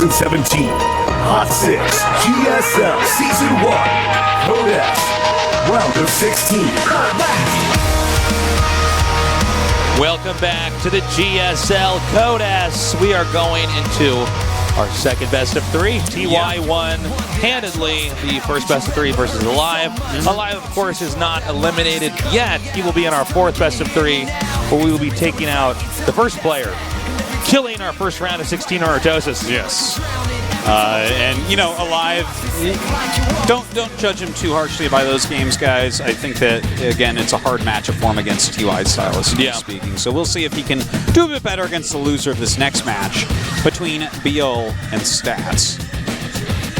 2017 Hot 6 GSL Season 1 Code F Round of 16. Welcome back to the GSL Code S. We are going into our second best of three. TY won handedly the first best of three versus Alive. Alive, of course, is not eliminated yet. He will be in our fourth best of three, where we will be taking out the first player, killing our first round of 16 Oratosis. Yes. And, you know, Alive, don't judge him too harshly by those games, guys. I think that, again, it's a hard matchup for him against TY stylistically speaking. So we'll see if he can do a bit better against the loser of this next match between ByuL and Stats.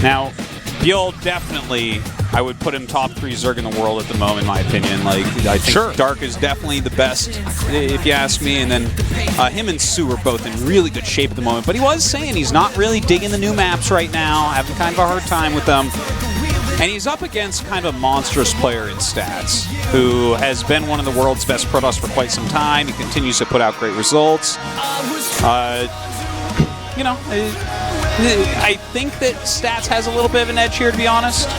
Now, ByuL definitely, I would put him top 3 Zerg in the world at the moment, in my opinion. Like, I think Dark is definitely the best, if you ask me. And then him and Sue are both in really good shape at the moment. But he was saying he's not really digging the new maps right now, having kind of a hard time with them. And he's up against kind of a monstrous player in Stats, who has been one of the world's best Protoss for quite some time. He continues to put out great results. You know, I think that Stats has a little bit of an edge here, to be honest.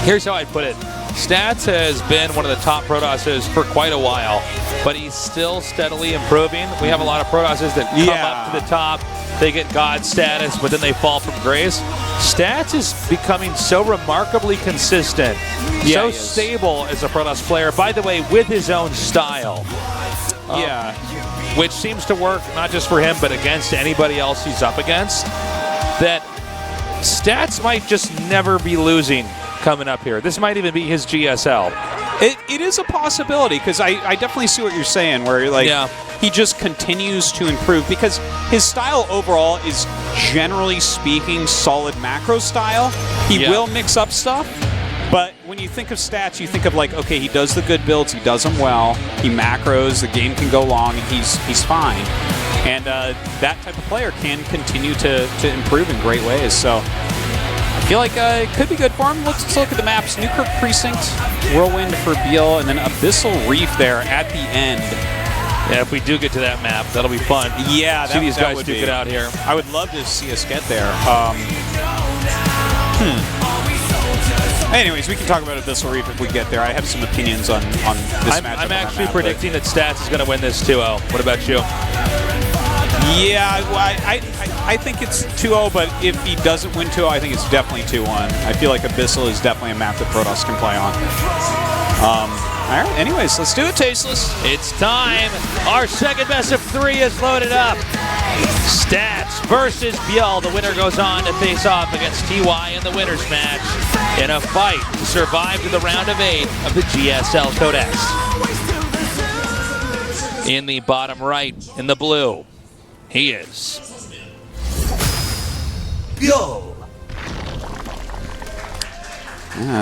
Here's how I'd put it. Stats has been one of the top Protosses for quite a while, but he's still steadily improving. We have a lot of Protosses that come up to the top, they get God status, but then they fall from grace. Stats is becoming so remarkably consistent, so stable as a Protoss player, by the way, with his own style. Which seems to work not just for him, but against anybody else he's up against. That Stats might just never be losing coming up here. This might even be his GSL. It is a possibility, because I definitely see what you're saying, where you're like, he just continues to improve, because his style overall is, generally speaking, solid macro style. He will mix up stuff, but when you think of Stats, you think of like, okay, he does the good builds, he does them well, he macros, the game can go long, and he's fine. And that type of player can continue to improve in great ways. So I feel like it could be good for him. Let's look at the maps. Newkirk Precinct, Whirlwind for ByuL, and then Abyssal Reef there at the end. Yeah, if we do get to that map, that'll be fun. Yeah, see these guys duke it out here. I would love to see us get there. Anyways, we can talk about Abyssal Reef if we get there. I have some opinions on this matchup. I'm actually predicting that Stats is going to win this 2-0. What about you? Yeah, I think it's 2-0, but if he doesn't win 2-0, I think it's definitely 2-1. I feel like Abyssal is definitely a map that Protoss can play on. All right, anyways, let's do it, Tasteless. It's time. Our second best of three is loaded up. Stats versus ByuL. The winner goes on to face off against TY in the winner's match in a fight to survive to the round of 8 of the GSL Code S. In the bottom right, in the blue, he is ByuL.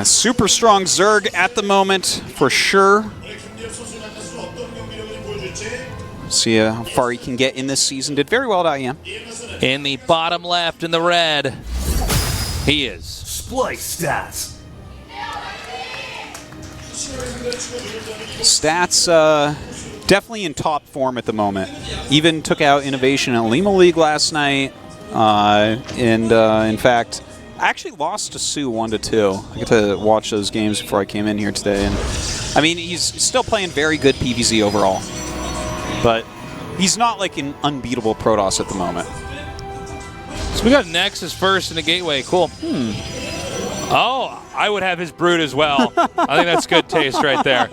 Super strong Zerg at the moment, for sure. See how far he can get in this season. Did very well at IEM. In the bottom left, in the red, he is Splice Stats. Stats definitely in top form at the moment. Even took out Innovation at Lima League last night. In fact, I actually lost to Sue 1-2. I get to watch those games before I came in here today. And I mean, he's still playing very good PvZ overall. But he's not like an unbeatable Protoss at the moment. So we got Nexus first in the Gateway. Cool. Oh, I would have his Brood as well. I think that's good taste right there.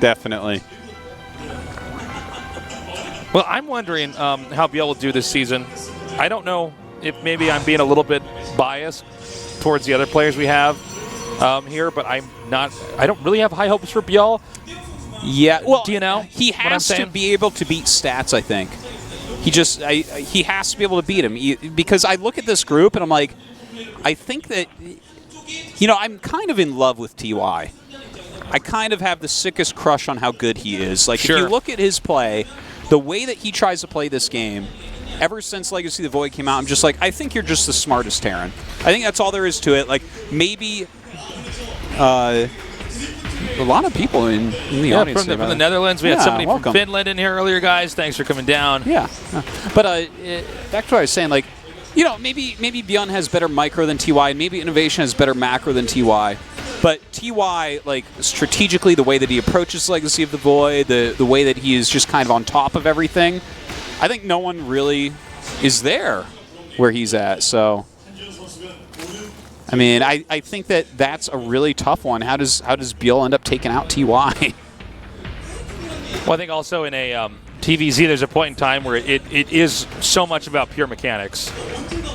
Definitely. Well, I'm wondering how ByuL will do this season. I don't know if maybe I'm being a little bit biased towards the other players we have here, but I don't really have high hopes for ByuL. Yeah, well, do you know? He has to be able to beat Stats, I think. He has to be able to beat him. Because I look at this group and I'm like, I think that, you know, I'm kind of in love with TY. I kind of have the sickest crush on how good he is. Like, Sure. if you look at his play, the way that he tries to play this game, ever since Legacy of the Void came out, I'm just like, I think you're just the smartest Terran. I think that's all there is to it. Like, maybe a lot of people in the audience. From the Netherlands. We had somebody welcome. from Finland in here earlier, guys. Thanks for coming down. Yeah. But back to what I was saying, like, you know, maybe ByuL has better micro than TY, and maybe Innovation has better macro than TY. But TY, like, strategically, the way that he approaches Legacy of the Void, the way that he is just kind of on top of everything, I think no one really is there where he's at. So, I mean, I think that that's a really tough one. How does ByuL end up taking out TY? Well, I think also in a TVZ, there's a point in time where it is so much about pure mechanics,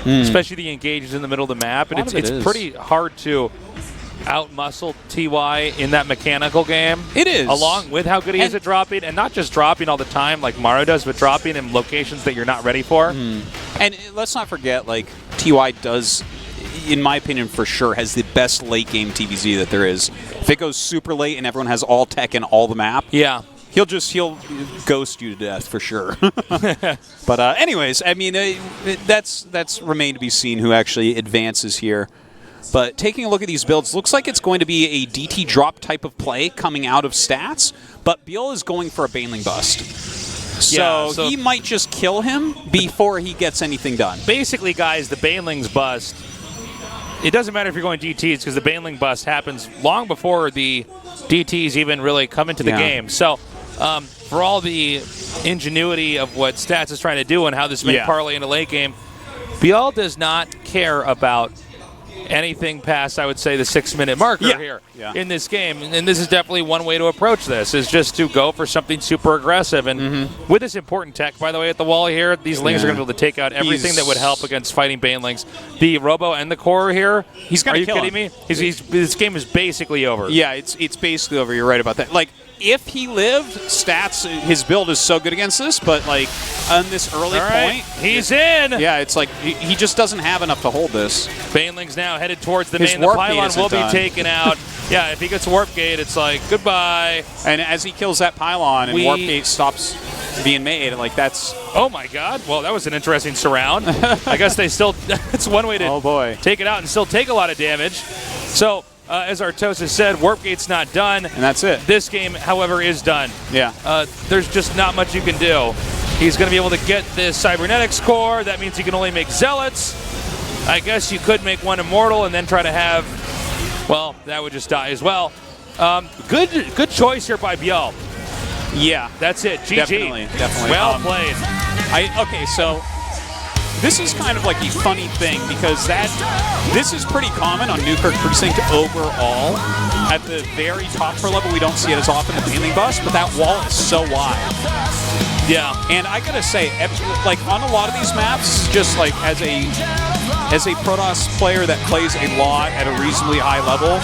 especially the engages in the middle of the map, and it's pretty hard to out-muscle TY in that mechanical game. It is. Along with how good he is at dropping, and not just dropping all the time like Mario does, but dropping in locations that you're not ready for. And let's not forget, like, TY does, in my opinion, for sure, has the best late-game TVZ that there is. If it goes super late and everyone has all tech and all the map, yeah, he'll ghost you to death for sure. But anyways, I mean, that's remained to be seen who actually advances here. But taking a look at these builds, looks like it's going to be a DT drop type of play coming out of stats, but ByuL is going for a Baneling bust. So he might just kill him before he gets anything done. Basically, guys, the Baneling's bust, it doesn't matter if you're going DTs because the Baneling bust happens long before the DTs even really come into the game. So for all the ingenuity of what Stats is trying to do and how this may parlay in a late game, ByuL does not care about anything past, I would say, the 6-minute marker here in this game. And this is definitely one way to approach this, is just to go for something super aggressive. And with this important tech, by the way, at the wall here, these Lings are going to be able to take out everything that would help against fighting Banelings. The Robo and the Core here, he's going to kill him. Are you kidding me? This game is basically over. Yeah, it's basically over. You're right about that. Like, if he lived, Stats, his build is so good against this, but, like, on this early point, he's in. Yeah, it's like he just doesn't have enough to hold this. Baneling's now headed towards the main. The pylon will be taken out. Yeah, if he gets Warp Gate, it's like, goodbye. And as he kills that pylon and Warp Gate stops being made, like, that's... Oh, my God. Well, that was an interesting surround. I guess they still... It's one way to take it out and still take a lot of damage. So... as Artosis said, Warp Gate's not done. And that's it. This game, however, is done. Yeah. There's just not much you can do. He's going to be able to get this Cybernetics Core. That means he can only make Zealots. I guess you could make one Immortal and then try to have... Well, that would just die as well. Good choice here by ByuL. Yeah. That's it. GG. Definitely. Well played. Okay, so... This is kind of like a funny thing because this is pretty common on Newkirk Precinct overall. At the very top floor level, we don't see it as often, the Baneling bust, but that wall is so wide. Yeah. And I gotta say, like on a lot of these maps, just like as a Protoss player that plays a lot at a reasonably high level,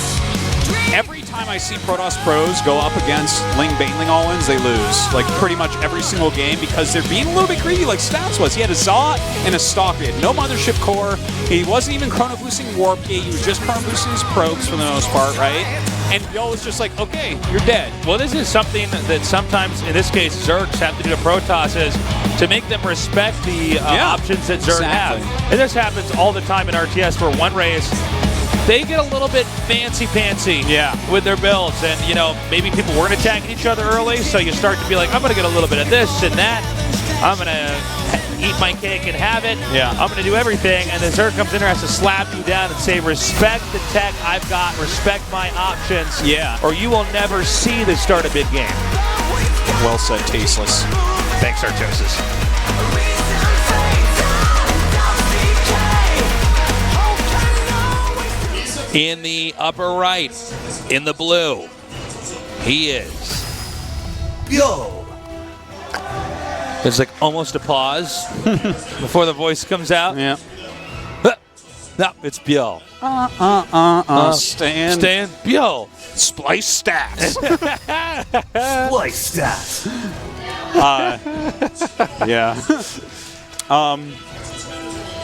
every time I see Protoss pros go up against Ling Baneling all-ins, they lose. Like pretty much every single game because they're being a little bit greedy like Stats was. He had a Zot and a Stalker. He had no Mothership Core. He wasn't even chrono boosting Warp Gate. He was just chrono boosting his probes for the most part, right? And ByuL was just like, okay, you're dead. Well, this is something that sometimes, in this case, Zergs have to do to Protoss is to make them respect the options that Zerg have. And this happens all the time in RTS for one race. They get a little bit fancy-pantsy with their builds. And, you know, maybe people weren't attacking each other early, so you start to be like, I'm going to get a little bit of this and that. I'm going to eat my cake and have it. Yeah. I'm going to do everything. And the Zerg comes in there, has to slap you down and say, respect the tech I've got, respect my options, or you will never see the start of mid-game. Well said, Tasteless. Thanks, Artosis. In the upper right, in the blue, he is ByuL. There's like almost a pause before the voice comes out. Yeah. No, it's ByuL. Stand ByuL. Splice Stats. Splice Stats.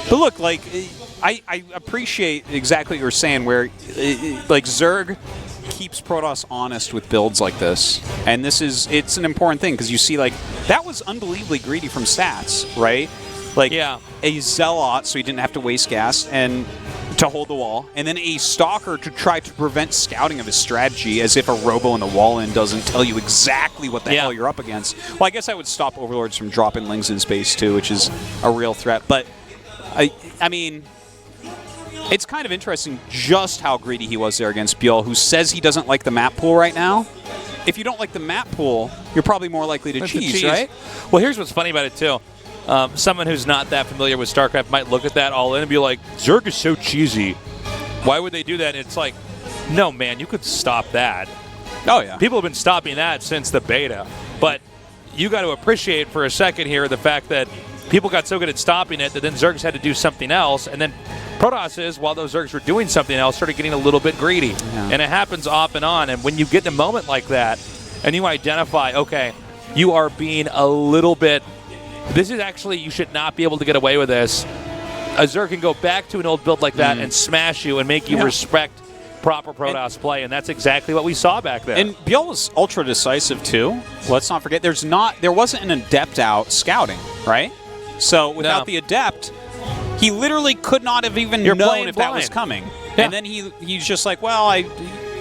But look, like, I appreciate exactly what you're saying, where, like, Zerg keeps Protoss honest with builds like this. And it's an important thing because you see, like, that was unbelievably greedy from stats, right? Like, a Zealot, so he didn't have to waste gas and to hold the wall, and then a Stalker to try to prevent scouting of his strategy, as if a Robo in the wall-in doesn't tell you exactly what the hell you're up against. Well, I guess I would stop Overlords from dropping Lings in space, too, which is a real threat. But, I mean, it's kind of interesting just how greedy he was there against ByuL, who says he doesn't like the map pool right now. If you don't like the map pool, you're probably more likely to cheese, right? Well, here's what's funny about it, too. Someone who's not that familiar with StarCraft might look at that all in and be like, Zerg is so cheesy. Why would they do that? It's like, no, man, you could stop that. Oh, yeah. People have been stopping that since the beta. But you got to appreciate for a second here the fact that people got so good at stopping it that then Zergs had to do something else. And then Protoss, while those Zergs were doing something else, started getting a little bit greedy. Yeah. And it happens off and on. And when you get in a moment like that and you identify, okay, you are being a little bit... This is actually, you should not be able to get away with this. A Zerg can go back to an old build like that and smash you and make you respect proper Protoss play, and that's exactly what we saw back then. And ByuL was ultra decisive too. Let's not forget, there wasn't an Adept out scouting, right? So without the Adept, he literally could not have even known if that was coming. Yeah. And then he's just like, well, I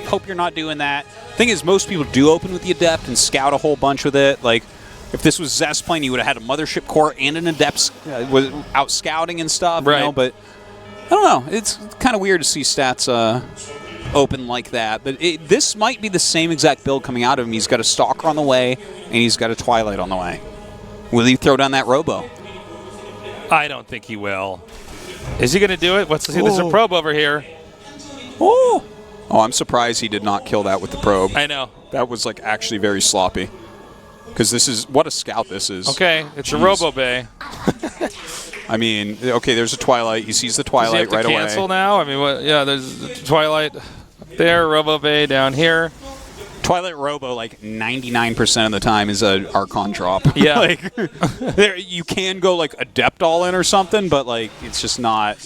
hope you're not doing that. Thing is, most people do open with the Adept and scout a whole bunch with it. Like, if this was Zest playing, he would have had a Mothership Core and an Adept out scouting and stuff, you know, but I don't know. It's kind of weird to see stats open like that. But this might be the same exact build coming out of him. He's got a Stalker on the way, and he's got a Twilight on the way. Will he throw down that Robo? I don't think he will. Is he going to do it? There's a probe over here. Oh, I'm surprised he did not kill that with the probe. I know. That was, like, actually very sloppy. Because this is, what a scout this is. Okay, it's a Robo Bay. I mean, okay, there's a Twilight. He sees the Twilight right away. Cancel now? I mean, there's the Twilight there, Robo Bay down here. Twilight Robo, like 99% of the time, is a Archon drop. Yeah. Like, you can go like Adept all in or something, but like it's just not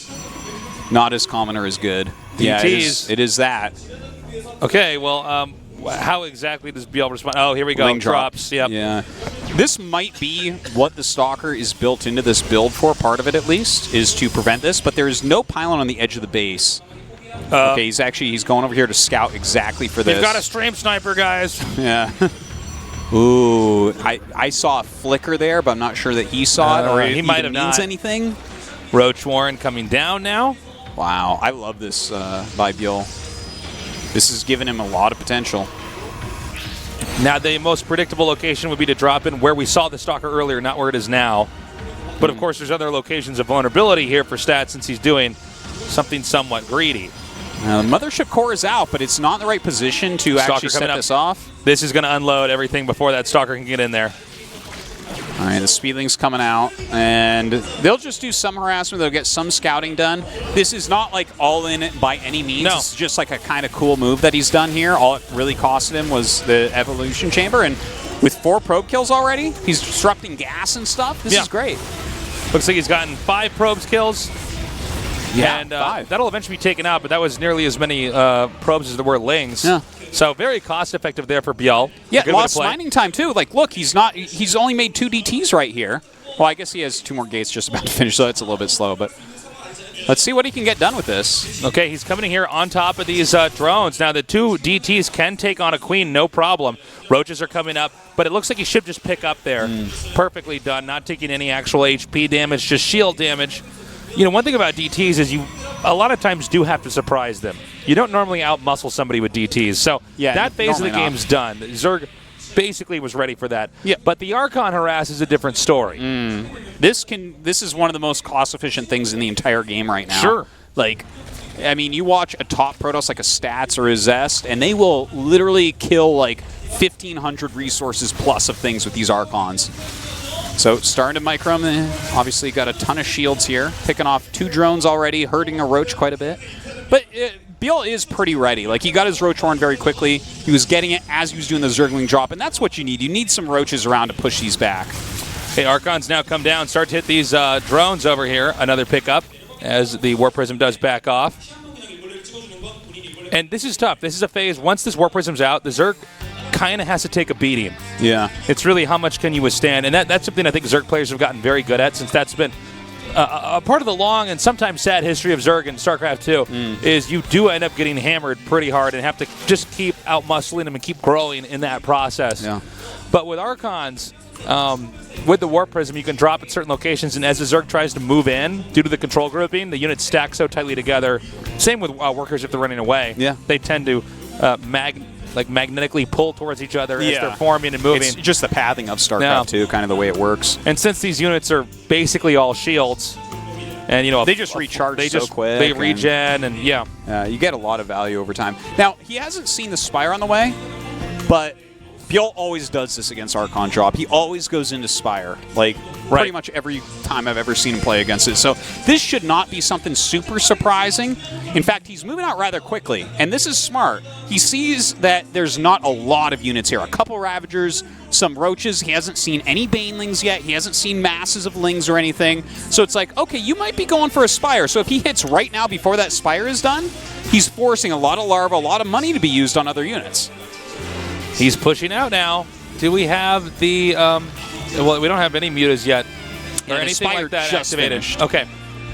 as common or as good. DTs. Yeah, it is that. Okay, well, how exactly does ByuL respond? Oh, here we go. Ling drops. Yep. Yeah. This might be what the Stalker is built into this build for. Part of it, at least, is to prevent this. But there is no pylon on the edge of the base. Okay, he's going over here to scout exactly for this. They've got a stream sniper, guys. Yeah. Ooh, I saw a flicker there, but I'm not sure that he saw it or he might have means not. anything. Roach Warren coming down now. Wow, I love this by ByuL. This has given him a lot of potential. Now, the most predictable location would be to drop in where we saw the Stalker earlier, not where it is now. But, of course, there's other locations of vulnerability here for Stat since he's doing something somewhat greedy. Now, the Mothership Core is out, but it's not in the right position to actually set this off. This is going to unload everything before that Stalker can get in there. All right, the Speedling's coming out, and they'll just do some harassment. They'll get some scouting done. This is not, like, all in it by any means. No. It's just, like, a kind of cool move that he's done here. All it really costed him was the Evolution Chamber, and with 4 probe kills already, he's disrupting gas and stuff. This is great. Looks like he's gotten 5 probes kills. Yeah, and 5. That'll eventually be taken out, but that was nearly as many probes as there were Lings. Yeah. So very cost-effective there for ByuL. Yeah, lost mining time, too. Like, look, he's only made 2 DTs right here. Well, I guess he has 2 more gates just about to finish, so that's a little bit slow, but let's see what he can get done with this. Okay, he's coming in here on top of these drones. Now, the 2 DTs can take on a queen, no problem. Roaches are coming up, but it looks like he should just pick up there. Perfectly done, not taking any actual HP damage, just shield damage. You know, one thing about DTs is you a lot of times do have to surprise them. You don't normally out-muscle somebody with DTs. So that phase of the game's done. Zerg basically was ready for that. Yeah. But the Archon harass is a different story. This is one of the most cost-efficient things in the entire game right now. Sure. Like, I mean, you watch a top Protoss like a Stats or a Zest, and they will literally kill like 1,500 resources plus of things with these Archons. So starting to micro him, obviously got a ton of shields here, picking off 2 drones already, hurting a Roach quite a bit. But ByuL is pretty ready. Like, he got his Roach Horn very quickly. He was getting it as he was doing the Zergling drop, and that's what you need. You need some Roaches around to push these back. Okay, Archons now come down, start to hit these drones over here. Another pickup as the War Prism does back off. And this is tough. This is a phase. Once this Warp Prism's out, the Zerg kind of has to take a beating. Yeah. It's really how much can you withstand. And that's something I think Zerg players have gotten very good at, since that's been a part of the long and sometimes sad history of Zerg and StarCraft 2 is you do end up getting hammered pretty hard and have to just keep out-muscling them and keep growing in that process. Yeah. But with Archons, with the Warp Prism, you can drop at certain locations, and as the Zerg tries to move in, due to the control grouping, the units stack so tightly together. Same with workers if they're running away. Yeah. They tend to magnetically pull towards each other as they're forming and moving. It's just the pathing of StarCraft 2, kind of the way it works. And since these units are basically all shields, and they just recharge so quick. They regen, and you get a lot of value over time. Now, he hasn't seen the Spire on the way, but ByuL always does this against Archon drop. He always goes into Spire, pretty much every time I've ever seen him play against it. So this should not be something super surprising. In fact, he's moving out rather quickly, and this is smart. He sees that there's not a lot of units here. A couple Ravagers, some Roaches. He hasn't seen any Banelings yet. He hasn't seen masses of Lings or anything. So it's like, okay, you might be going for a Spire. So if he hits right now before that Spire is done, he's forcing a lot of larva, a lot of money to be used on other units. He's pushing out now. Do we have the well, we don't have any mutas yet or anything like that activated. Finished. Okay,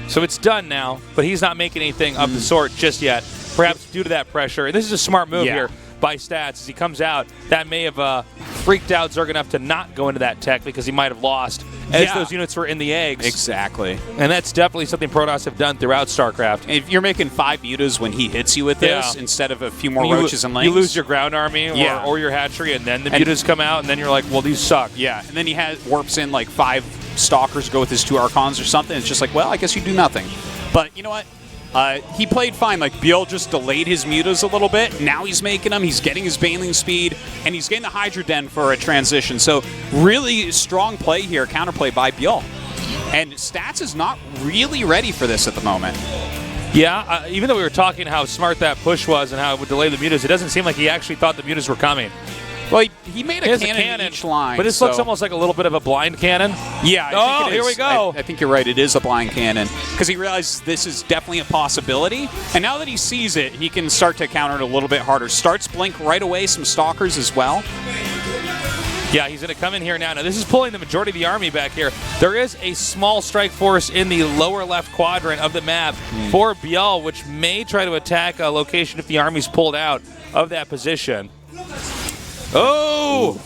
so it's done now, but he's not making anything of the sort just yet, perhaps due to that pressure. And this is a smart move here by Stats. As he comes out, that may have freaked out Zerg enough to not go into that tech because he might have lost as those units were in the eggs. Exactly. And that's definitely something Protoss have done throughout StarCraft. If you're making 5 mutas when he hits you with this instead of a few more Roaches and Lings. You lose your ground army or your hatchery, and then the mutas come out, and then you're like, well, these suck. Yeah, and then he warps in 5 Stalkers, go with his 2 Archons or something. It's just like, well, I guess you do nothing. But you know what? He played fine. ByuL just delayed his mutas a little bit. Now he's making them. He's getting his Baneling speed, and he's getting the Hydra Den for a transition. So really strong play here, counterplay by ByuL. And Stats is not really ready for this at the moment. Yeah, even though we were talking how smart that push was and how it would delay the mutas, it doesn't seem like he actually thought the mutas were coming. Well, he made a cannon in each line. But this looks almost like a little bit of a blind cannon. Yeah, I think it is. Here we go. I think you're right. It is a blind cannon because he realizes this is definitely a possibility. And now that he sees it, he can start to counter it a little bit harder. Starts Blink right away, some Stalkers as well. Yeah, he's going to come in here now. Now, this is pulling the majority of the army back here. There is a small strike force in the lower left quadrant of the map for ByuL, which may try to attack a location if the army's pulled out of that position. Oh!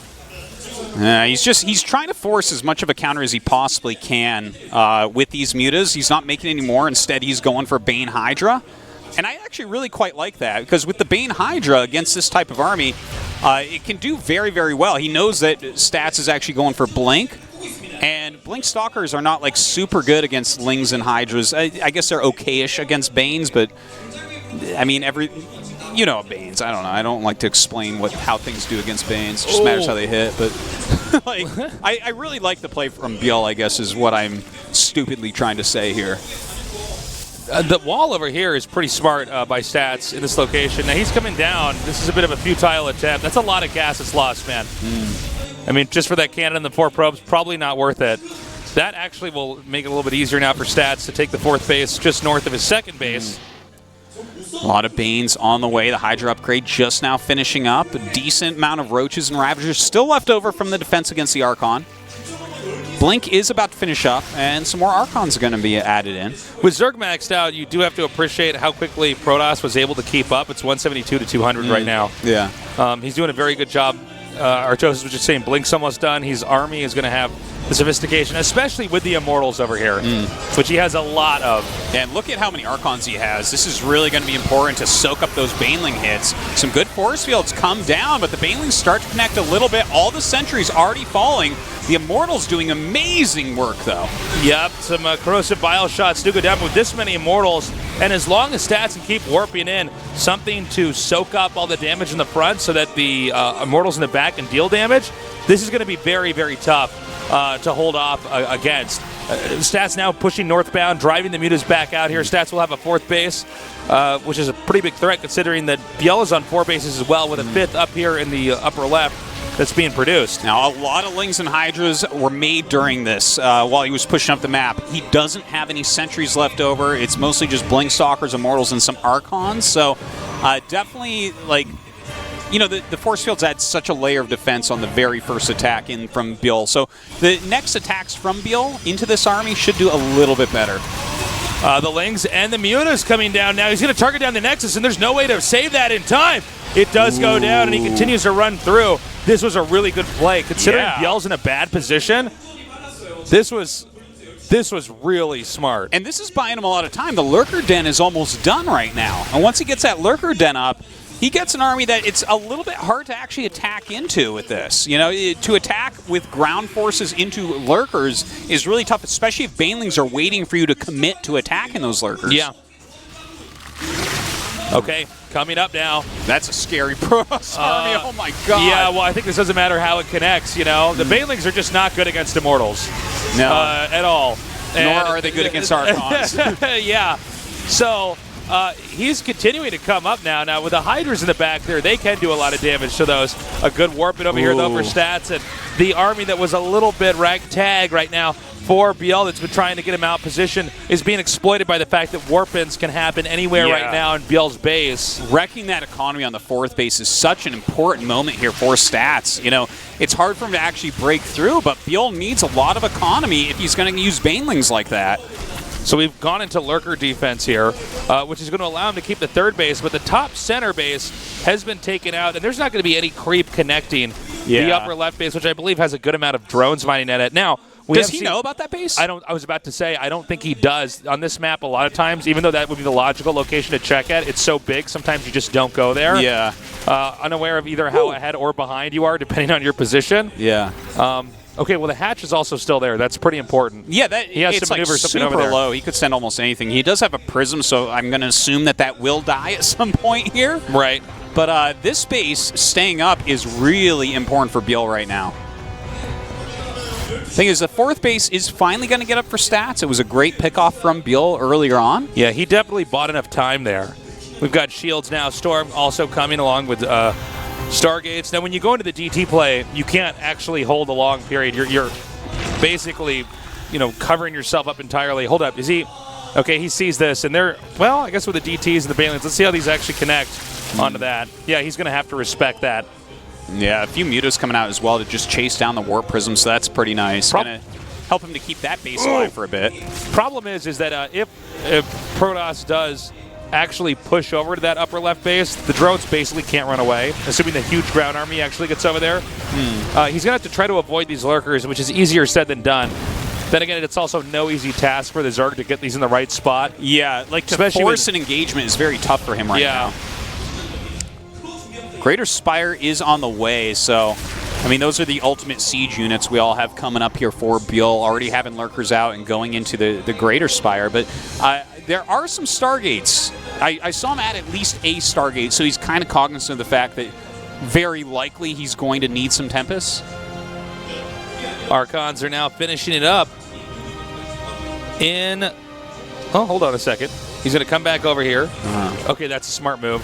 He's trying to force as much of a counter as he possibly can with these mutas. He's not making any more. Instead, he's going for Bane Hydra. And I actually really quite like that, because with the Bane Hydra against this type of army, it can do very, very well. He knows that Stats is actually going for Blink, and Blink Stalkers are not super good against Lings and Hydras. I guess they're okay-ish against Banes, but I mean, Banes. I don't know. I don't like to explain how things do against Banes. It just matters how they hit. But I really like the play from ByuL, I guess, is what I'm stupidly trying to say here. The wall over here is pretty smart by Stats in this location. Now he's coming down. This is a bit of a futile attempt. That's a lot of gas that's lost, man. I mean, just for that cannon and the 4 probes, probably not worth it. That actually will make it a little bit easier now for Stats to take the 4th base just north of his 2nd base. A lot of Banes on the way. The Hydra upgrade just now finishing up. A decent amount of Roaches and Ravagers still left over from the defense against the Archon. Blink is about to finish up, and some more Archons are going to be added in. With Zerg maxed out, you do have to appreciate how quickly Protoss was able to keep up. It's 172 to 200 right now. Yeah. He's doing a very good job. Artosis was just saying Blink's almost done. His army is going to have the sophistication, especially with the Immortals over here, which he has a lot of. And look at how many Archons he has. This is really going to be important to soak up those Baneling hits. Some good force fields come down, but the Banelings start to connect a little bit. All the sentries already falling. The Immortals doing amazing work, though. Yep, some corrosive bile shots do go down with this many Immortals. And as long as Stats can keep warping in, something to soak up all the damage in the front so that the Immortals in the back can deal damage, this is going to be very, very tough to hold off against. Stats now pushing northbound, driving the mutas back out here. Stats will have a 4th base, which is a pretty big threat considering that ByuL is on 4 bases as well, with a 5th up here in the upper left that's being produced. Now, a lot of Lings and Hydras were made during this while he was pushing up the map. He doesn't have any sentries left over. It's mostly just Blink Stalkers, Immortals, and some Archons. So Definitely, like, you know, the force fields add such a layer of defense on the very first attack in from ByuL. So the next attacks from ByuL into this army should do a little bit better. The Lings and the Mutas coming down now. He's going to target down the Nexus, and there's no way to save that in time. It does go down, and he continues to run through. This was a really good play. Considering ByuL's in a bad position, this was really smart. And this is buying him a lot of time. The Lurker Den is almost done right now. And once he gets that Lurker Den up, he gets an army that it's a little bit hard to actually attack into with this. You know, to attack with ground forces into Lurkers is really tough, especially if Banelings are waiting for you to commit to attacking those Lurkers. Yeah. Okay, coming up now. That's a scary Protoss army. Oh my god. Yeah, well, I think this doesn't matter how it connects, you know. The Banelings are just not good against Immortals. No. At all. Nor are they good against Archons. Yeah. So he's continuing to come up now. Now, with the Hydras in the back there, they can do a lot of damage to those. A good Warpin over here, though, for stats. And the army that was a little bit ragtag right now for ByuL that's been trying to get him out position is being exploited by the fact that Warpins can happen anywhere right now in ByuL's base. Wrecking that economy on the fourth base is such an important moment here for stats. You know, it's hard for him to actually break through, but ByuL needs a lot of economy if he's going to use Banelings like that. So we've gone into Lurker defense here, which is going to allow him to keep the third base, but the top center base has been taken out, and there's not going to be any creep connecting the upper left base, which I believe has a good amount of drones mining at it. Now, does he know about that base? I was about to say, I don't think he does. On this map, a lot of times, even though that would be the logical location to check at, it's so big, sometimes you just don't go there. Yeah. Unaware of either how ahead or behind you are, depending on your position. Yeah. Okay, well, the hatch is also still there. That's pretty important. Yeah, he has to like maneuver something over super there. low. He could send almost anything. He does have a prism, so I'm going to assume that will die at some point here. Right. But this base staying up is really important for ByuL right now. Thing is, the fourth base is finally going to get up for stats. It was a great pickoff from ByuL earlier on. Yeah, he definitely bought enough time there. We've got shields now. Storm also coming along with Stargates. Now, when you go into the DT play, you can't actually hold a long period. You're basically, you know, covering yourself up entirely. Hold up, is he? Okay, he sees this, and they're, well, I guess with the DTs and the Banelings, let's see how these actually connect onto that. Yeah, he's going to have to respect that. Yeah, a few Mutas coming out as well to just chase down the Warp Prism, so that's pretty nice. Gonna help him to keep that base alive for a bit. Problem is that if Protoss does actually push over to that upper left base, the drones basically can't run away, assuming the huge ground army actually gets over there. He's going to have to try to avoid these Lurkers, which is easier said than done. Then again, it's also no easy task for the Zerg to get these in the right spot. Yeah, like to force an engagement is very tough for him right now. Greater Spire is on the way, so I mean, those are the ultimate siege units we all have coming up here for ByuL, already having Lurkers out and going into the Greater Spire. But there are some Stargates. I saw him at least a Stargate, so he's kind of cognizant of the fact that very likely he's going to need some Tempest. Archons are now finishing it up in... Oh, hold on a second. He's going to come back over here. Okay, that's a smart move.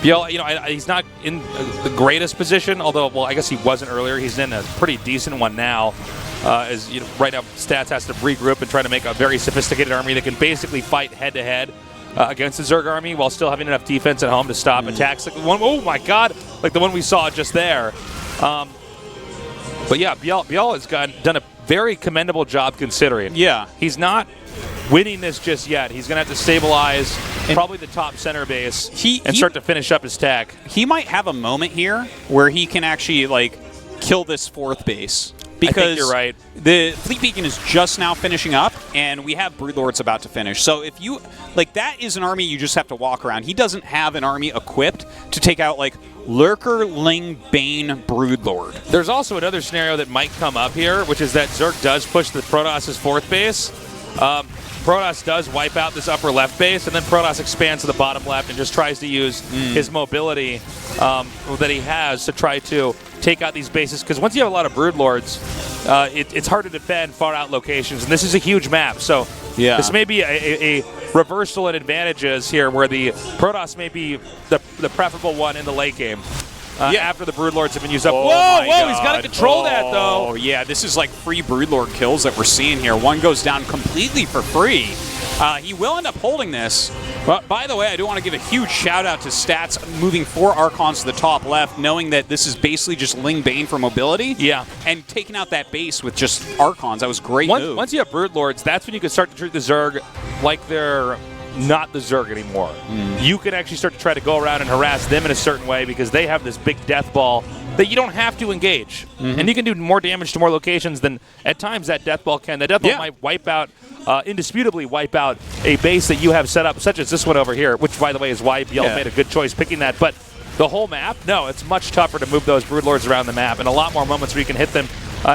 ByuL, you know, he's not in the greatest position, although, well, I guess he wasn't earlier. He's in a pretty decent one now. As you know, right now, Stats has to regroup and try to make a very sophisticated army that can basically fight head-to-head against the Zerg army while still having enough defense at home to stop attacks. Like the one, oh my God, like the one we saw just there. But yeah, ByuL has done a very commendable job considering. Yeah. He's not winning this just yet. He's going to have to stabilize probably the top center base and start to finish up his tech. He might have a moment here where he can actually, like, kill this fourth base. Because I think you're right. The Fleet Beacon is just now finishing up, and we have Broodlords about to finish. So if you, like, that is an army you just have to walk around. He doesn't have an army equipped to take out, like, Lurker, Ling, Bane, Broodlord. There's also another scenario that might come up here, which is that Zerg does push the Protoss' fourth base. Protoss does wipe out this upper left base, and then Protoss expands to the bottom left and just tries to use his mobility that he has to try to take out these bases. Because once you have a lot of Broodlords, it's hard to defend far out locations, and this is a huge map. So this may be a reversal in advantages here, where the Protoss may be the preferable one in the late game. After the Broodlords have been used up. Whoa, he's got to control that, though. Oh, yeah, this is like free Broodlord kills that we're seeing here. One goes down completely for free. He will end up holding this. But by the way, I do want to give a huge shout out to Stats moving 4 Archons to the top left, knowing that this is basically just Ling Bane for mobility. Yeah. And taking out that base with just Archons. That was a great move. Once you have Brood Lords, that's when you can start to treat the Zerg like they're not the Zerg anymore. You can actually start to try to go around and harass them in a certain way because they have this big death ball that you don't have to engage. And you can do more damage to more locations than at times that death ball can. The death ball might wipe out, indisputably wipe out a base that you have set up, such as this one over here, which, by the way, is why ByuL made a good choice picking that. But the whole map, no, it's much tougher to move those Brood Lords around the map and a lot more moments where you can hit them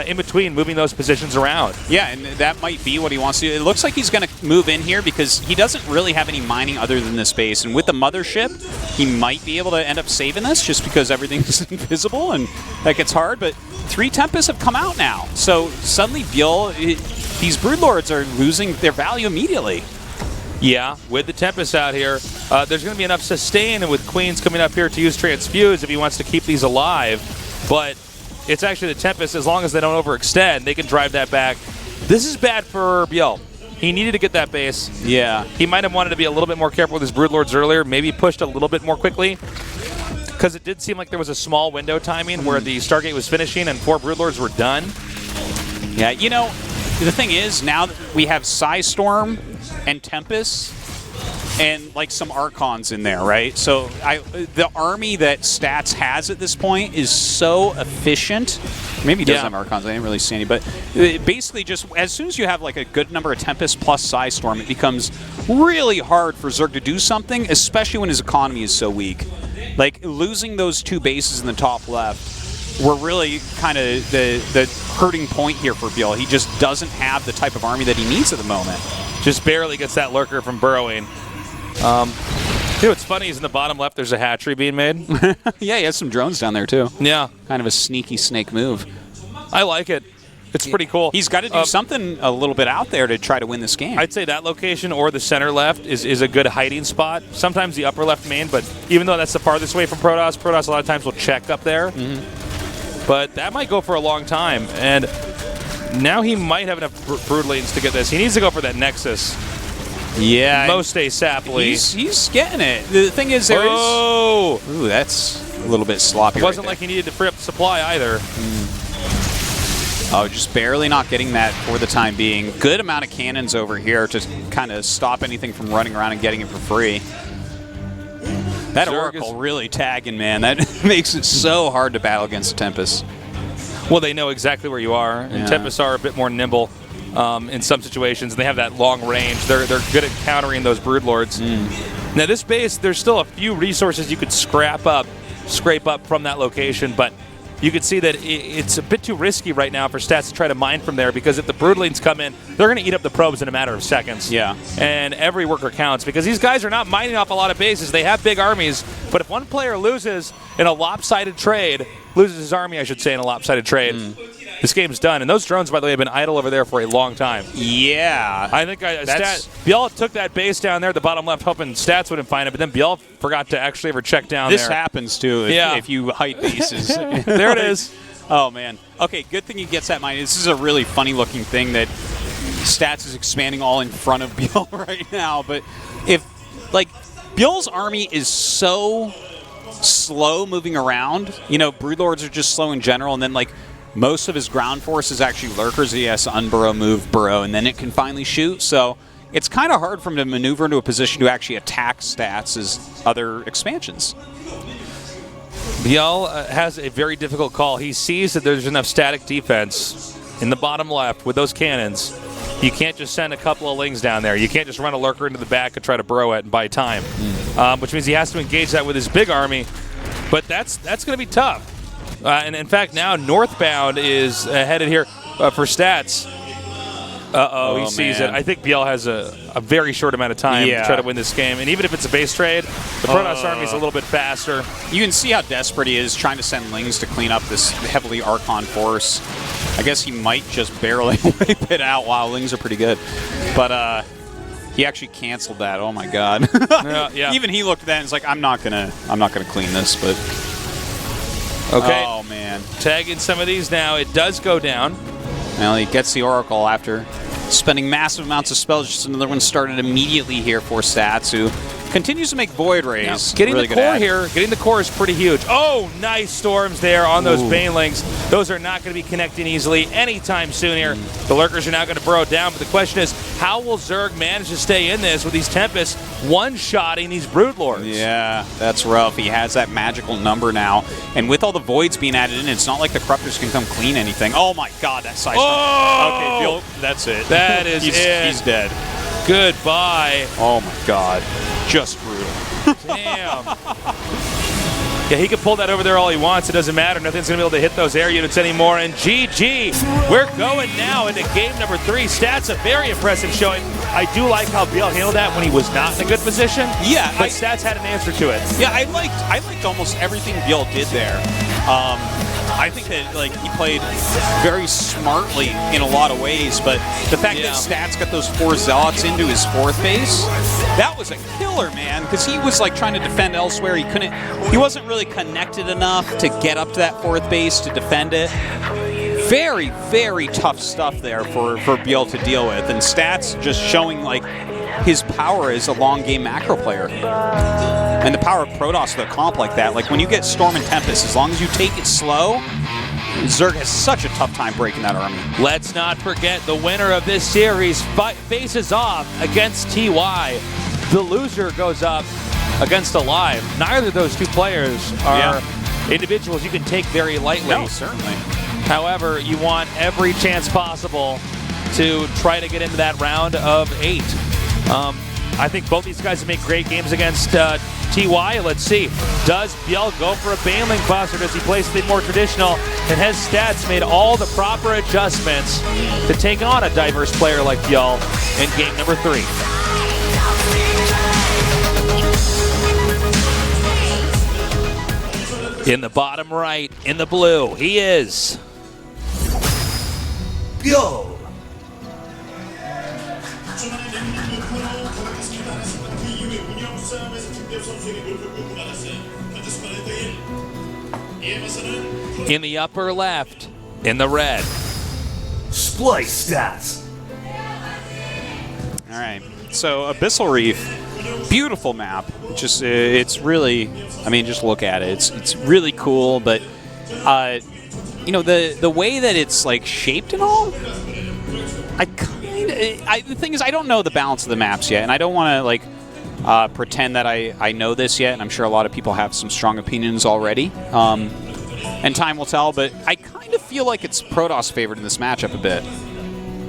in between moving those positions around. Yeah, and that might be what he wants to do. It looks like he's going to move in here because he doesn't really have any mining other than this base. And with the mothership, he might be able to end up saving this just because everything's invisible and that gets hard. But 3 Tempests have come out now. So suddenly ByuL, these Brood Lords are losing their value immediately. Yeah, with the Tempest out here, there's going to be enough sustain, and with Queens coming up here to use Transfuse if he wants to keep these alive. But it's actually the Tempest, as long as they don't overextend, they can drive that back. This is bad for ByuL. He needed to get that base. Yeah. He might have wanted to be a little bit more careful with his Brood Lords earlier, maybe pushed a little bit more quickly, because it did seem like there was a small window timing where the Stargate was finishing and 4 Brood Lords were done. Yeah, you know, the thing is, now that we have Psystorm and Tempest and like some Archons in there, right? So the army that Stats has at this point is so efficient. Maybe he doesn't have Archons, I didn't really see any, but basically just as soon as you have like a good number of Tempest plus Psystorm, it becomes really hard for Zerg to do something, especially when his economy is so weak. Like losing those 2 bases in the top left were really kind of the hurting point here for ByuL. He just doesn't have the type of army that he needs at the moment. Just barely gets that lurker from burrowing. You know what's funny is in the bottom left there's a hatchery being made. Yeah, he has some drones down there too. Yeah. Kind of a sneaky snake move. I like it. It's pretty cool. He's got to do something a little bit out there to try to win this game. I'd say that location or the center left is a good hiding spot. Sometimes the upper left main, but even though that's the farthest away from Protoss a lot of times will check up there. But that might go for a long time. And now he might have enough Brood Lanes to get this. He needs to go for that Nexus. Yeah. Most ASAPly. He's getting it. The thing is, there is... Ooh, that's a little bit sloppy. It wasn't like he needed to free up the supply either. Oh, just barely not getting that for the time being. Good amount of cannons over here to kind of stop anything from running around and getting it for free. That Oracle really tagging, man. That makes it so hard to battle against Tempest. Well, they know exactly where you are, and Tempests are a bit more nimble in some situations, and they have that long range. They're good at countering those Brood Lords. Now, this base, there's still a few resources you could scrape up from that location, but you can see that it's a bit too risky right now for Stats to try to mine from there, because if the Broodlings come in, they're going to eat up the probes in a matter of seconds. Yeah. And every worker counts, because these guys are not mining off a lot of bases. They have big armies, but if one player loses in a lopsided trade, loses his army, I should say, in a lopsided trade, this game's done. And those drones, by the way, have been idle over there for a long time. Yeah. I think ByuL took that base down there at the bottom left, hoping Stats wouldn't find it, but then ByuL forgot to actually ever check down this there. This happens, too, if you height bases. There it is. Oh, man. Okay, good thing he gets that mine. This is a really funny-looking thing that Stats is expanding all in front of ByuL right now. But if, like, ByuL's army is so slow moving around, you know, Brood Lords are just slow in general, and then, like, most of his ground force is actually lurkers. He has to unburrow, move, burrow, and then it can finally shoot. So it's kind of hard for him to maneuver into a position to actually attack Stats as other expansions. ByuL has a very difficult call. He sees that there's enough static defense in the bottom left with those cannons. You can't just send a couple of Lings down there. You can't just run a lurker into the back and try to burrow it and buy time, which means he has to engage that with his big army. But that's going to be tough. And in fact, now northbound is headed here for Stats. He sees it. I think ByuL has a very short amount of time to try to win this game. And even if it's a base trade, the Protoss army is a little bit faster. You can see how desperate he is trying to send Lings to clean up this heavily Archon force. I guess he might just barely wipe it out. Wow, Lings are pretty good. But he actually canceled that. Oh my god. Even he looked at that and was like, I'm not gonna clean this, but okay. Oh man. Tagging some of these now. It does go down. Well, he gets the Oracle after spending massive amounts of spells. Just another one started immediately here for Stats, who continues to make Void Rays. Getting really the core here, getting the core is pretty huge. Oh, nice storms there on those Banelings. Those are not going to be connecting easily anytime soon here. The Lurkers are now going to burrow down, but the question is, how will Zerg manage to stay in this with these Tempests one-shotting these Broodlords? Yeah, that's rough. He has that magical number now, and with all the Voids being added in, it's not like the Corruptors can come clean anything. Oh my god, that size. Oh! Okay, that's it. That is it. He's dead. Goodbye. Oh my god. Just brutal. Damn. Yeah, he can pull that over there all he wants. It doesn't matter. Nothing's going to be able to hit those air units anymore. And GG, we're going now into game number 3. Stats, a very impressive showing. I do like how ByuL handled that when he was not in a good position. Yeah. But Stats had an answer to it. Yeah, I liked almost everything ByuL did there. I think that he played very smartly in a lot of ways, but the fact that Stats got those 4 Zealots into his 4th base, that was a killer, man, because he was trying to defend elsewhere. He wasn't really connected enough to get up to that 4th base to defend it. Very, very tough stuff there for ByuL to deal with, and Stats just showing his power as a long game macro player. And the power of Protoss with a comp like that. When you get Storm and Tempest, as long as you take it slow, Zerg has such a tough time breaking that army. Let's not forget the winner of this series faces off against TY. The loser goes up against Alive. Neither of those two players are individuals you can take very lightly. No, certainly. However, you want every chance possible to try to get into that round of 8. I think both these guys have made great games against TY. Let's see. Does ByuL go for a Baneling bust, or does he play something more traditional? And has Stats made all the proper adjustments to take on a diverse player like ByuL in game number 3? In the bottom right, in the blue, he is ByuL. in the upper left, in the red. Splice Stats. All right. So Abyssal Reef, beautiful map. It's really, just look at it. It's really cool, but the way that it's shaped and all, the thing is I don't know the balance of the maps yet, and I don't want to pretend that I know this yet, and I'm sure a lot of people have some strong opinions already. And time will tell, but I kind of feel like it's Protoss favored in this matchup a bit.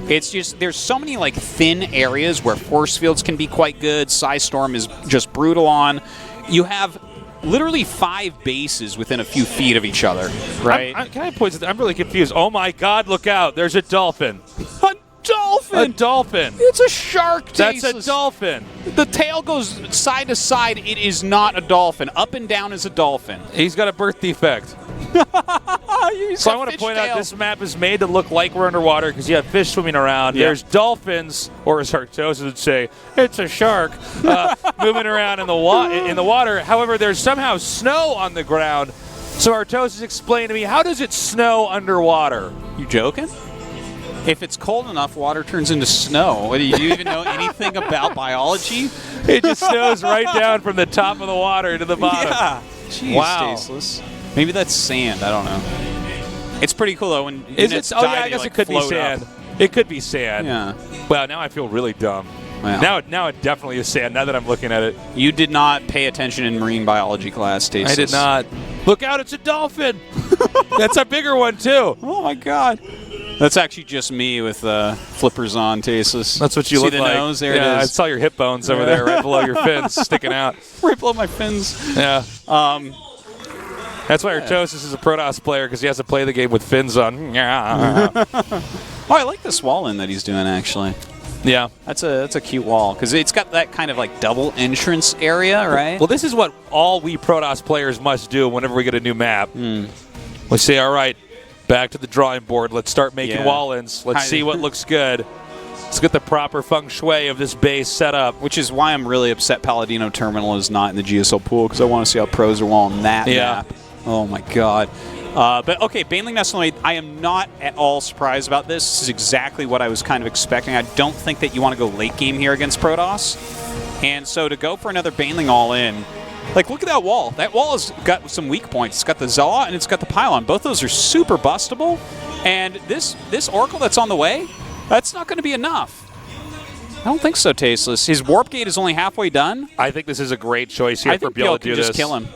It's just, there's so many thin areas where force fields can be quite good. Psystorm is just brutal on. You have literally 5 bases within a few feet of each other, right? Can I point to that? I'm really confused. Oh my God, look out. There's a dolphin. A dolphin! A dolphin. It's a shark, That's a dolphin. The tail goes side to side. It is not a dolphin. Up and down is a dolphin. He's got a birth defect. So I want to point out this map is made to look like we're underwater because you have fish swimming around. Yeah. There's dolphins, or as Arctos would say, it's a shark, moving around in the water. However, there's somehow snow on the ground. So Arctos has explained to me, how does it snow underwater? You joking? If it's cold enough, water turns into snow. Do you even know anything about biology? It just snows right down from the top of the water to the bottom. Yeah. Jeez, wow. Tasteless. Maybe that's sand. I don't know. It's pretty cool though. When is it? Oh yeah, I guess it could be sand. It could be sand. Yeah. Well, now I feel really dumb. Wow. Now it definitely is sand. Now that I'm looking at it. You did not pay attention in marine biology class, Tasteless. I did not. Look out! It's a dolphin. That's a bigger one too. Oh my God. That's actually just me with flippers on, Tasteless. That's what you look like. See the nose? There it is. I saw your hip bones over there, right below your fins, sticking out. Right below my fins. Yeah. That's why Arctos is a Protoss player, because he has to play the game with fins on. Oh, I like this wall in that he's doing, actually. Yeah. That's a cute wall, because it's got that kind of double entrance area, right? Well, this is what all we Protoss players must do whenever we get a new map. We say, all right, back to the drawing board. Let's start making wall-ins. Let's see what looks good. Let's get the proper feng shui of this base set up. Which is why I'm really upset Paladino Terminal is not in the GSL pool, because I want to see how pros are walling that map. Oh my god. But okay, Baneling Nestanoid, I am not at all surprised about this. This is exactly what I was kind of expecting. I don't think that you want to go late game here against Protoss. And so to go for another Baneling all-in, like, look at that wall. That wall has got some weak points. It's got the Zealot and it's got the Pylon. Both those are super bustable. And this Oracle that's on the way, that's not going to be enough. I don't think so, Tasteless. His Warp Gate is only halfway done. I think this is a great choice here for ByuL to do this. Just kill him.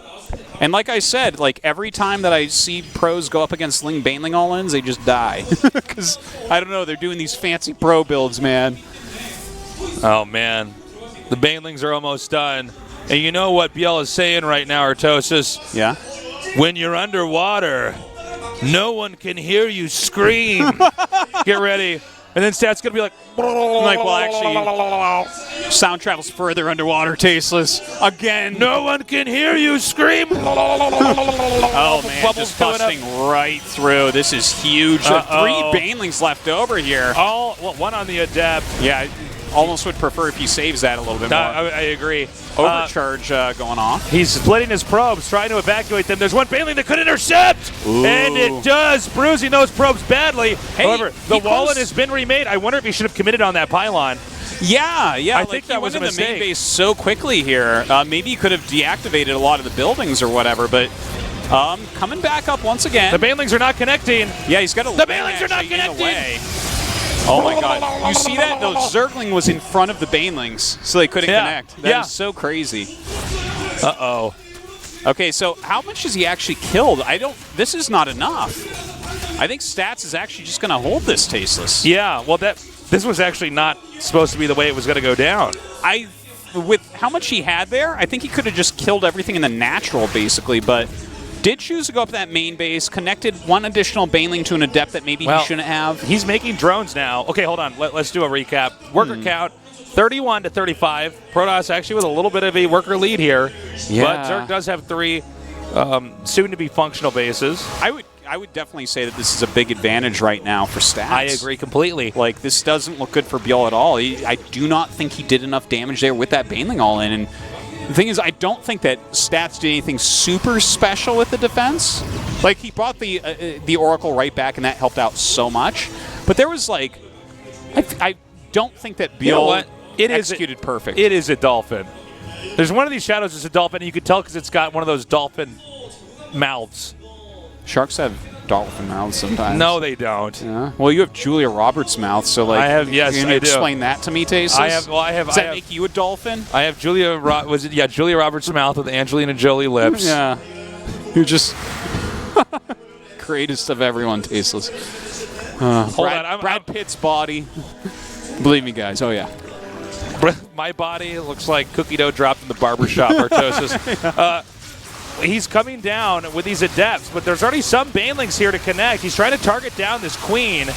And like I said, like every time that I see pros go up against Ling Baneling all-ins, they just die. Because, I don't know, they're doing these fancy pro builds, man. Oh, man. The Banelings are almost done. And you know what ByuL is saying right now, Artosis? Yeah? When you're underwater, no one can hear you scream. Get ready. And then Stat's going to be like, well, actually, sound travels further underwater, Tasteless. Again. No one can hear you scream. Oh, man, just busting right through. This is huge. 3 Banelings left over here. One on the Adept. Yeah, I almost would prefer if he saves that a little bit more. I agree. Overcharge going off. He's splitting his probes, trying to evacuate them. There's one Baneling that could intercept, and it does. Bruising those probes badly. However, the Wallen has been remade. I wonder if he should have committed on that pylon. Yeah. I think that was a mistake. The main base so quickly here. Maybe he could have deactivated a lot of the buildings or whatever, but coming back up once again. The Banelings are not connecting. Yeah, he's got a The Banelings are not connecting. Oh my god. You see that? The Zergling was in front of the Banelings, so they couldn't connect. That is so crazy. Uh-oh. Okay, so how much has he actually killed? This is not enough. I think Stats is actually just going to hold this, Tasteless. Yeah, well, this was actually not supposed to be the way it was going to go down. With how much he had there, I think he could have just killed everything in the natural, basically, but did choose to go up that main base, connected one additional Baneling to an Adept that maybe he shouldn't have. He's making drones now. Okay, hold on. Let's do a recap. Worker count, 31 to 35. Protoss actually with a little bit of a worker lead here. Yeah. But Zerg does have 3 soon-to-be functional bases. I would definitely say that this is a big advantage right now for Stats. I agree completely. Like, this doesn't look good for ByuL at all. I do not think he did enough damage there with that Baneling all-in. And the thing is, I don't think that Stats did anything super special with the defense. Like, he brought the Oracle right back, and that helped out so much. But there was, like, I don't think that ByuL executed perfect. It is a dolphin. There's one of these shadows that's a dolphin, and you can tell because it's got one of those dolphin mouths. Sharks have dolphin mouths sometimes. No, they don't. Yeah. Well, you have Julia Roberts' mouth, so like, I do. Explain that to me, Tasteless? Does that make you a dolphin? I have Julia Roberts' mouth with Angelina Jolie lips. Yeah. You're just greatest of everyone, Tasteless. Brad Pitt's body. Believe me, guys. Oh yeah. My body looks like cookie dough dropped in the barbershop, Artosis. He's coming down with these Adepts, but there's already some Banelings here to connect. He's trying to target down this Queen.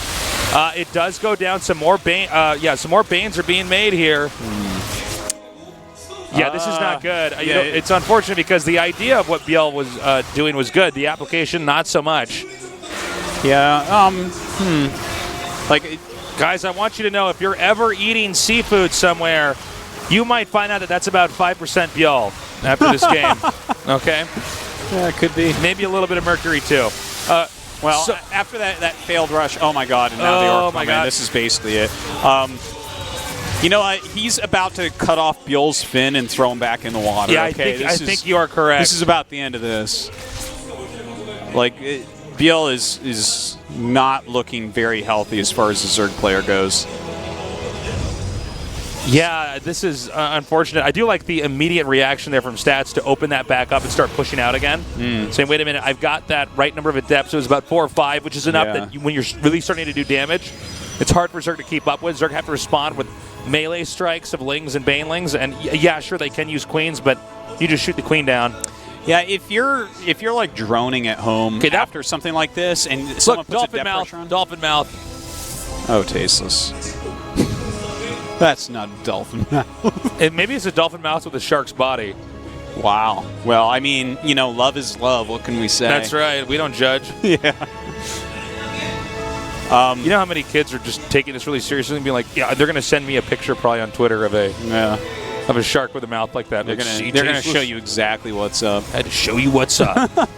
It does go down. Some more some more Banes are being made here. Yeah, this is not good. You know, it's unfortunate because the idea of what ByuL was doing was good. The application, not so much. Yeah. Guys, I want you to know if you're ever eating seafood somewhere, you might find out that that's about 5% ByuL after this game. Okay? Yeah, it could be. Maybe a little bit of mercury, too. After that failed rush, oh my god, and now the Oracle, man, this is basically it. You know, he's about to cut off ByuL's fin and throw him back in the water. Yeah, okay? I think you are correct. This is about the end of this. Like, ByuL is not looking very healthy as far as the Zerg player goes. Yeah, this is unfortunate. I do like the immediate reaction there from Stats to open that back up and start pushing out again. Saying, wait a minute, I've got that right number of Adepts. So it was about 4 or 5, which is enough that when you're really starting to do damage, it's hard for Zerg to keep up with. Zerg have to respond with melee strikes of Lings and Banelings. And yeah, sure, they can use Queens, but you just shoot the Queen down. Yeah, if you're like droning at home after something like this, and someone puts dolphin a depth pressure on, dolphin mouth. Oh, tasteless. That's not a dolphin mouth. Maybe it's a dolphin mouth with a shark's body. Wow. Well, I mean, you know, love is love. What can we say? That's right. We don't judge. Yeah. You know how many kids are just taking this really seriously and being like, yeah, they're going to send me a picture probably on Twitter of a shark with a mouth like that. They're going to show you exactly what's up. I had to show you what's up.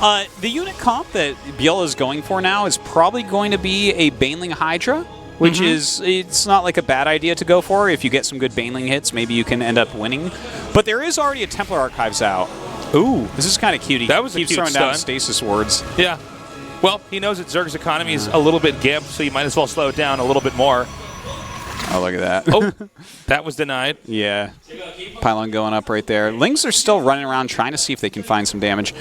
The unit comp that ByuL is going for now is probably going to be a Baneling Hydra, which it's not like a bad idea to go for. If you get some good Baneling hits, maybe you can end up winning. But there is already a Templar Archives out. Ooh, this is kind of cute. He that was keeps a cute throwing stun. down stasis wards. Yeah. Well, he knows that Zerg's economy is a little bit gimped, so you might as well slow it down a little bit more. Oh, look at that. Oh, that was denied. Yeah. Pylon going up right there. Lings are still running around trying to see if they can find some damage.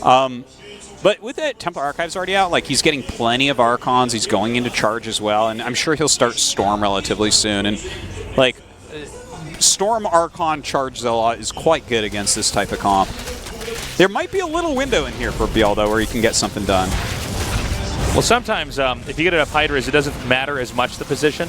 But with that Templar Archives already out, like, he's getting plenty of Archons. He's going into charge as well, and I'm sure he'll start Storm relatively soon. And, like, Storm Archon charge Zealot is quite good against this type of comp. There might be a little window in here for ByuL, though, where he can get something done. Well, sometimes if you get enough Hydras, it doesn't matter as much the position.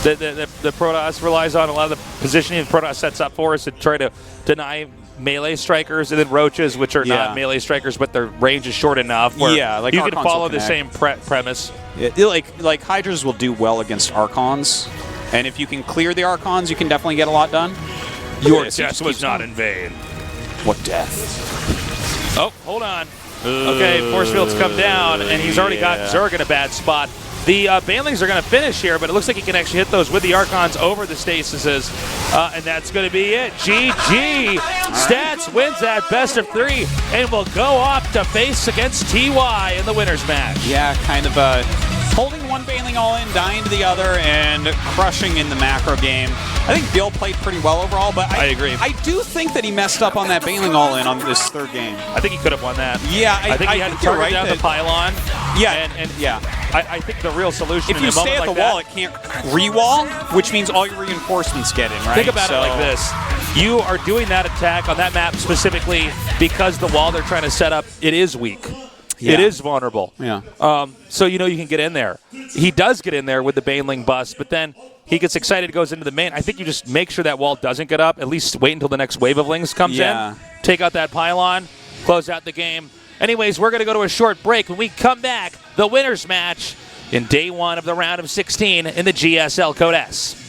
The Protoss relies on a lot of the positioning the Protoss sets up for us to try to deny melee strikers, and then Roaches, which are not melee strikers, but their range is short enough where like you Archons can follow will the same premise. Yeah, like Hydras will do well against Archons, and if you can clear the Archons, you can definitely get a lot done. Your death was not in vain. What death? Oh, hold on. Okay, force fields come down, and he's already got Zerg in a bad spot. The Banelings are going to finish here, but it looks like he can actually hit those with the Archons over the Stasises, and that's going to be it. GG! Stats wins that best of 3 and will go off to face against TY in the winner's match. Yeah, kind of holding one Baneling all in, dying to the other, and crushing in the macro game. I think ByuL played pretty well overall, but I agree. I do think that he messed up on that Baneling all in on this third game. I think he could have won that. Yeah, I think he had to target down the pylon. Yeah, and yeah. I think the real solution if you stay at the wall, it can't re-wall, which means all your reinforcements get in, right? Think about it like this. You are doing that attack on that map specifically because the wall they're trying to set up, it is weak. Yeah. It is vulnerable. Yeah. So you know you can get in there. He does get in there with the Baneling bust, but then he gets excited, goes into the main. I think you just make sure that wall doesn't get up. At least wait until the next wave of Lings comes in. Take out that pylon, close out the game. Anyways, we're going to go to a short break. When we come back, the winner's match in day 1 of the round of 16 in the GSL Code S.